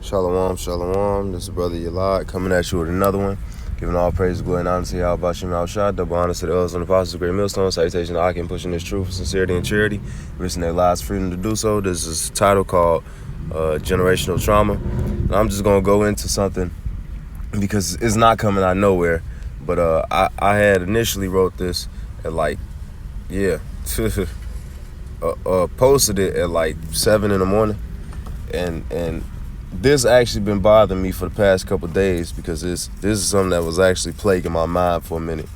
Shalom, shalom. This is Brother Yalad coming at you with another one. Giving all praise, glory, and honor to Yahweh Shem Shah, double honor to the elders and apostles of Great Millstone. Salutation to Akim, pushing this truth, sincerity, and charity, risking their lives, freedom to do so. This is a title called Generational Trauma. And I'm just going to go into something because it's not coming out of nowhere. But I had initially wrote this at posted it at 7 in the morning. And this actually been bothering me for the past couple of days because this is something that was actually plaguing my mind for a minute.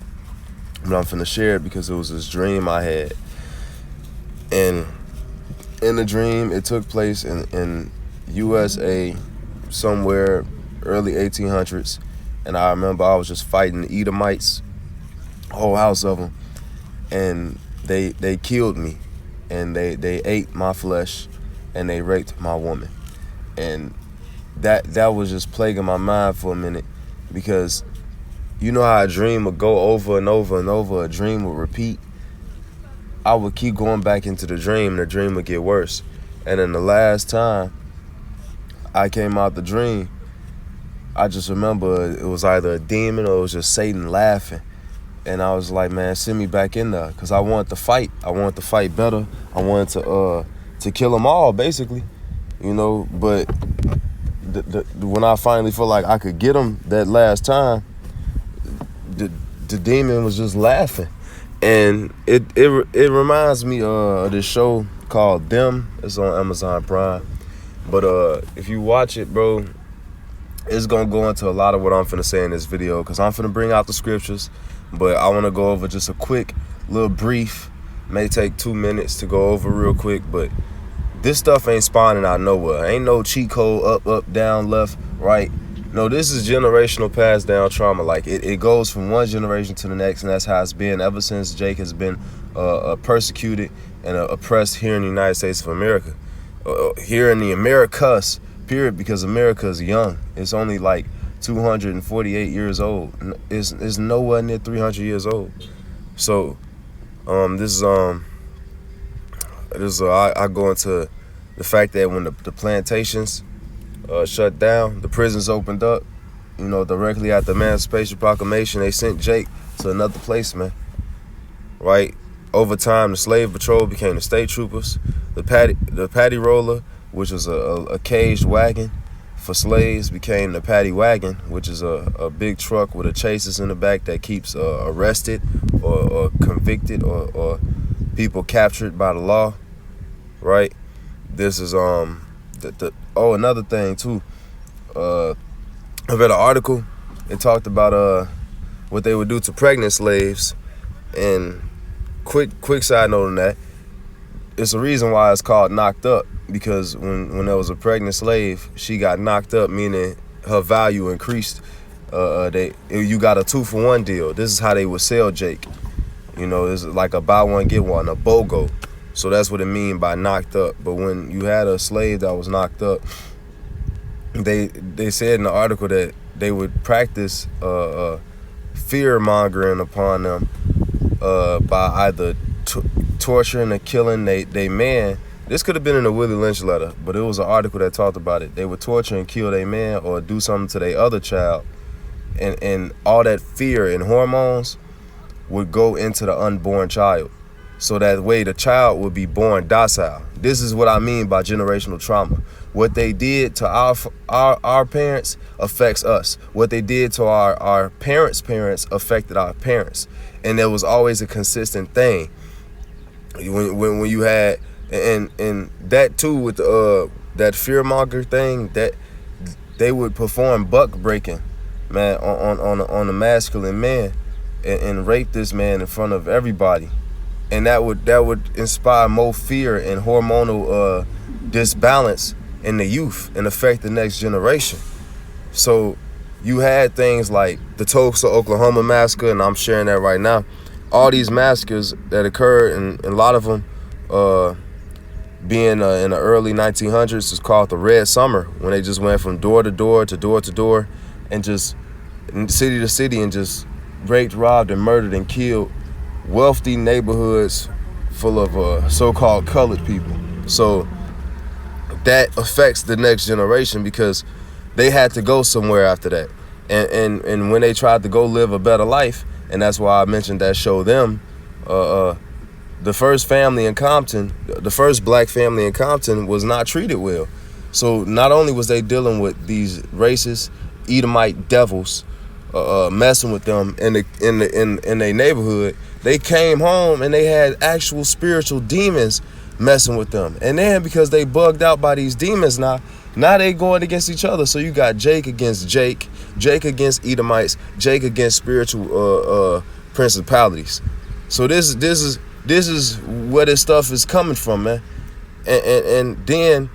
But I'm finna share it because it was this dream I had. And in the dream, it took place in USA somewhere early 1800s. And I remember I was just fighting the Edomites, a whole house of them. And they killed me. And they ate my flesh. And they raped my woman. And that was just plaguing my mind for a minute, because you know how a dream would go over and over and over, a dream would repeat. I would keep going back into the dream, and the dream would get worse. And then the last time I came out the dream, I just remember it was either a demon or it was just Satan laughing. And I was like, man, send me back in there, because I wanted to fight. I wanted to fight better. I wanted to kill them all, basically, you know. But when I finally felt like I could get him that last time, the demon was just laughing. And it reminds me of this show called Them. It's on Amazon Prime. But if you watch it, bro, it's gonna go into a lot of what I'm finna say in this video, because I'm finna bring out the scriptures, but I want to go over just a quick little brief. May take 2 minutes to go over real quick, but this stuff ain't spawning out nowhere. Ain't no cheat code up, down, left, right. No, this is generational passed down trauma. Like it goes from one generation to the next, and that's how it's been ever since Jake has been persecuted and oppressed here in the United States of America. Here in the Americas, period, because America is young. It's only like 248 years old. It's nowhere near 300 years old. So I go into the fact that when the plantations shut down, the prisons opened up, you know, directly after the Emancipation Proclamation, they sent Jake to another place, man. Right? Over time, the slave patrol became the state troopers. The paddy roller, which was a caged wagon for slaves, became the paddy wagon, which is a big truck with a chassis in the back that keeps arrested or convicted or people captured by the law. Right? This is another thing too. I read an article. It talked about what they would do to pregnant slaves. And quick side note on that, it's a reason why it's called knocked up, because when there was a pregnant slave, she got knocked up, meaning her value increased. You got a 2-for-1 deal. This is how they would sell Jake. You know, it's like a buy one get one, a BOGO. So that's what it mean by knocked up. But when you had a slave that was knocked up, they said in the article that they would practice fear mongering upon them by either torturing or killing they man. This could have been in the Willie Lynch letter, but it was an article that talked about it. They would torture and kill their man or do something to their other child, and all that fear and hormones would go into the unborn child. So that way the child would be born docile. This is what I mean by generational trauma. What they did to our parents affects us. What they did to our parents' parents affected our parents. And there was always a consistent thing. When you had, and that too with that fearmonger thing, that they would perform buck breaking, man, on a masculine man and rape this man in front of everybody. And that would inspire more fear and hormonal disbalance in the youth and affect the next generation. So you had things like the Tulsa, Oklahoma massacre, and I'm sharing that right now. All these massacres that occurred, and a lot of them being in the early 1900s, is called the Red Summer, when they just went from door to door to door to door and just city to city and just raped, robbed, and murdered and killed wealthy neighborhoods full of so-called colored people. So that affects the next generation, because they had to go somewhere after that. And when they tried to go live a better life, and that's why I mentioned that show Them, the first family in Compton, the first black family in Compton was not treated well. So not only was they dealing with these racist Edomite devils messing with them in their neighborhood, they came home and they had actual spiritual demons messing with them. And then because they bugged out by these demons now they going against each other. So you got Jake against Jake, Jake against Edomites, Jake against spiritual principalities. So this is where this stuff is coming from, man. And then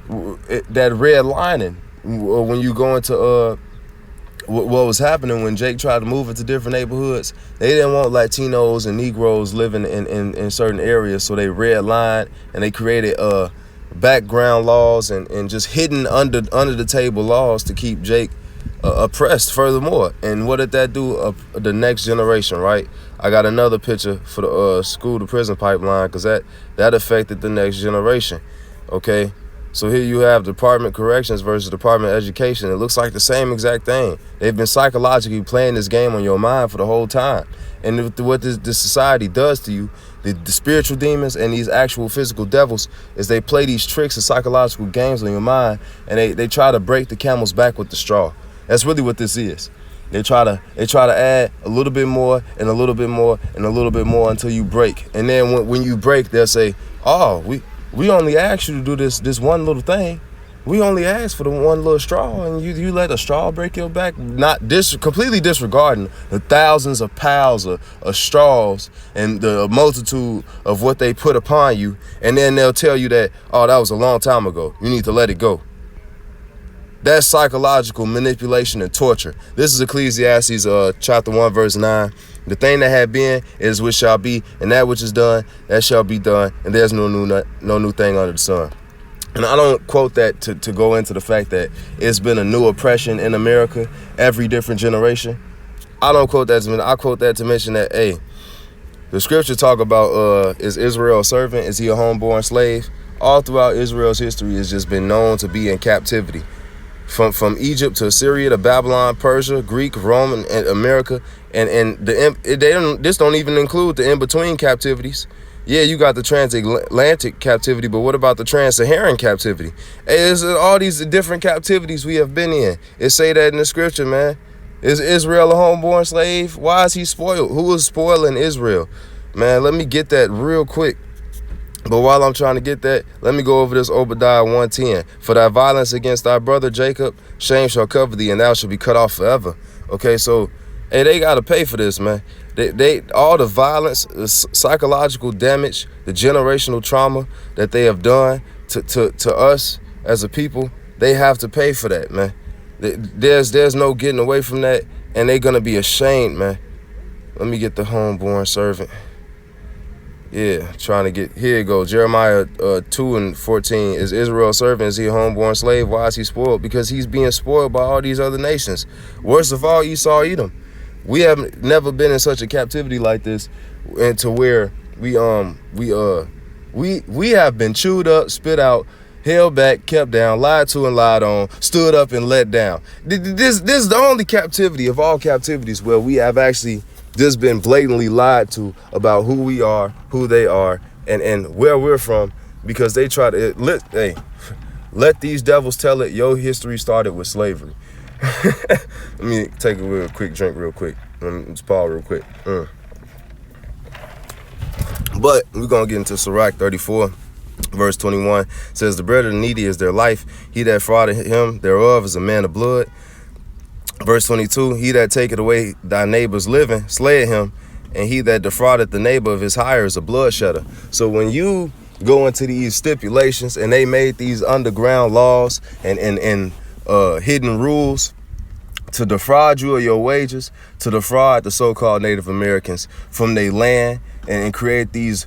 that red lining, when you go into what was happening when Jake tried to move into different neighborhoods, they didn't want Latinos and Negroes living in certain areas, so they redlined and they created background laws and just hidden under the table laws to keep Jake oppressed furthermore. And what did that do? The next generation, right? I got another picture for the school to prison pipeline, because that affected the next generation. Okay, so here you have Department of Corrections versus Department of Education. It looks like the same exact thing. They've been psychologically playing this game on your mind for the whole time. And what this society does to you, the spiritual demons and these actual physical devils, is they play these tricks and psychological games on your mind, and they try to break the camel's back with the straw. That's really what this is. They try to add a little bit more and a little bit more and a little bit more until you break. And then when you break, they'll say, "Oh, we only asked you to do this one little thing. We only asked for the one little straw, and you let a straw break your back." Completely disregarding the thousands of pounds of straws and the multitude of what they put upon you. And then they'll tell you that, "Oh, that was a long time ago. You need to let it go." That's psychological manipulation and torture. This is Ecclesiastes chapter 1, verse 9. The thing that had been is which shall be, and that which is done, that shall be done, and there's no new thing under the sun. And I don't quote that to go into the fact that it's been a new oppression in America every different generation. I don't quote that I quote that to mention that, hey, the scripture talk about is Israel a servant? Is he a homeborn slave? All throughout Israel's history, it's just been known to be in captivity. From Egypt to Assyria to Babylon, Persia, Greek, Roman, and America, and this don't even include the in-between captivities. Yeah, you got the transatlantic captivity, but what about the trans-Saharan captivity? Hey, there's all these different captivities we have been in. It say that in the scripture, man. Is Israel a homeborn slave? Why is he spoiled? Who is spoiling Israel? Man, let me get that real quick. But while I'm trying to get that, let me go over this Obadiah 1:10. For thy violence against thy brother Jacob, shame shall cover thee, and thou shalt be cut off forever. Okay, so, hey, they got to pay for this, man. They all the violence, the psychological damage, the generational trauma that they have done to us as a people, they have to pay for that, man. There's no getting away from that, and they're going to be ashamed, man. Let me get the homeborn servant. Yeah, trying to get, here you go. Jeremiah 2:14. Is Israel a servant? Is he a homeborn slave? Why is he spoiled? Because he's being spoiled by all these other nations. Worst of all, Esau, Edom. We have never been in such a captivity like this, and to where we have been chewed up, spit out, held back, kept down, lied to and lied on, stood up and let down. This is the only captivity of all captivities where we have actually just been blatantly lied to about who we are, who they are, and where we're from, because they try to let these devils tell it. Your history started with slavery. Let me take a real quick drink real quick. Let's pause real quick. But we're going to get into Sirach 34, verse 21. It says, the bread of the needy is their life. He that frauded him thereof is a man of blood. Verse 22, he that taketh away thy neighbor's living, slayeth him, and he that defraudeth the neighbor of his hire is a bloodshedder. So when you go into these stipulations, and they made these underground laws and hidden rules to defraud you of your wages, to defraud the so-called Native Americans from their land, and create these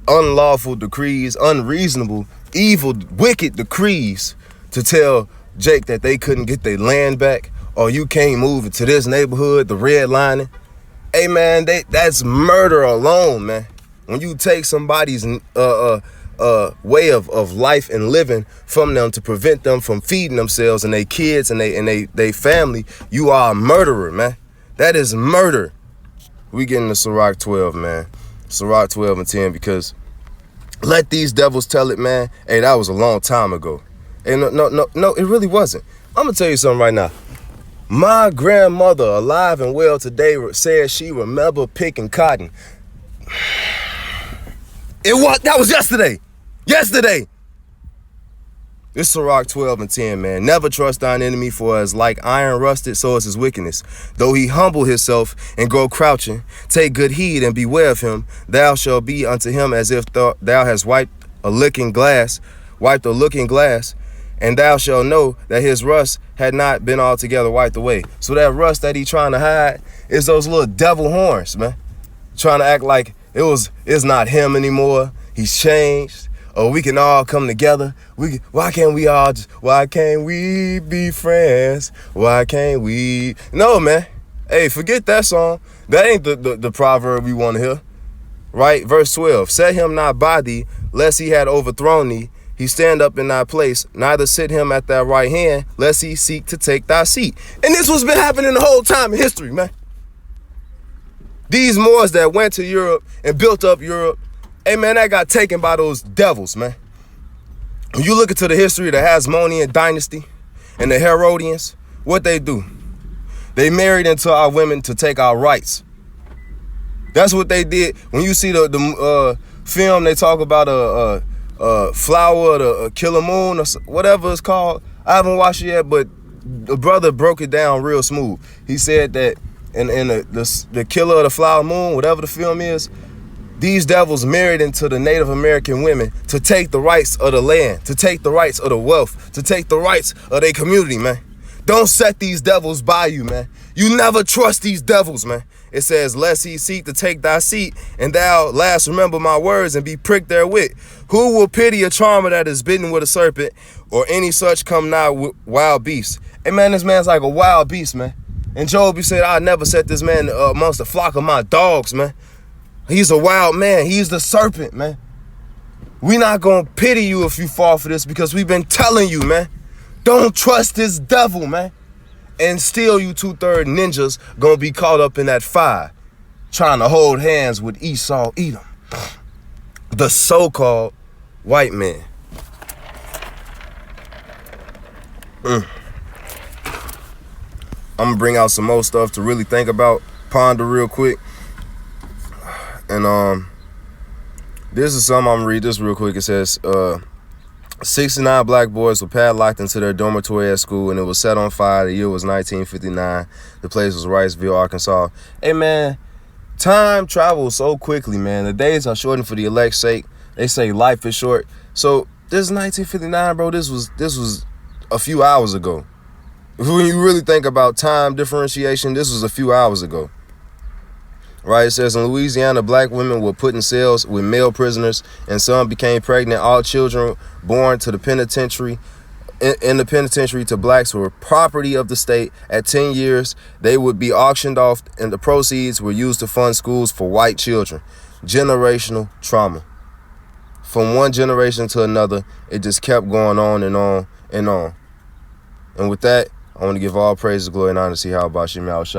unlawful decrees, unreasonable, evil, wicked decrees to tell Jake that they couldn't get their land back, or you can't move into this neighborhood, the redlining. Hey man, that's murder alone, man. When you take somebody's way of life and living from them to prevent them from feeding themselves and their kids and they family, you are a murderer, man. That is murder. We getting to Sirach 12, man. Sirach 12 and 10, because let these devils tell it, man. Hey, that was a long time ago. And no, it really wasn't. I'm gonna tell you something right now. My grandmother, alive and well today, said she remember picking cotton. That was yesterday. Yesterday. It's Sirach 12 and 10, man. Never trust thine enemy, for as like iron rusted, so is his wickedness. Though he humble himself and go crouching, take good heed and beware of him. Thou shalt be unto him as if thou hast wiped a looking glass, and thou shalt know that his rust had not been altogether wiped away. So that rust that he trying to hide is those little devil horns, man. Trying to act like it's not him anymore. He's changed. Or we can all come together. Why can't we be friends? Why can't we? No, man. Hey, forget that song. That ain't the proverb we want to hear. Right? Verse 12. Set him not by thee, lest he had overthrown thee. He stand up in thy place, neither sit him at thy right hand, lest he seek to take thy seat. And this what's been happening the whole time in history, man. These Moors that went to Europe and built up Europe, hey, man, that got taken by those devils, man. When you look into the history of the Hasmonean dynasty and the Herodians, what they do? They married into our women to take our rights. That's what they did. When you see the film, they talk about a flower, the killer moon, or whatever it's called. I haven't watched it yet, but the brother broke it down real smooth. He said that in the killer of the flower moon, whatever the film is, these devils married into the Native American women to take the rights of the land, to take the rights of the wealth, to take the rights of their community, man. Don't set these devils by you, man. You never trust these devils, man. It says, lest he seek to take thy seat, and thou last remember my words and be pricked therewith. Who will pity a charmer that is bitten with a serpent, or any such come nigh with wild beasts? Hey, man, this man's like a wild beast, man. And Job, he said, I never set this man amongst the flock of my dogs, man. He's a wild man. He's the serpent, man. We not going to pity you if you fall for this, because we've been telling you, man. Don't trust this devil, man. And still you 2/3 ninjas going to be caught up in that fire, trying to hold hands with Esau Edom, the so-called white man. I'm going to bring out some more stuff to really think about, ponder real quick. And this is something I'm gonna read this real quick. It says 69 black boys were padlocked into their dormitory at school, and it was set on fire. The year was 1959. The place was Riceville, Arkansas. Hey, man, time travels so quickly, man. The days are shortened for the elect's sake. They say life is short. So this is 1959, bro. This was a few hours ago. When you really think about time differentiation, this was a few hours ago. Right, it says in Louisiana, black women were put in cells with male prisoners, and some became pregnant. All children born to the penitentiary, in the penitentiary to blacks were property of the state. At 10 years, they would be auctioned off, and the proceeds were used to fund schools for white children. Generational trauma. From one generation to another, it just kept going on and on and on. And with that, I want to give all praise, glory, and honor to Yahweh Bashim Yahushua.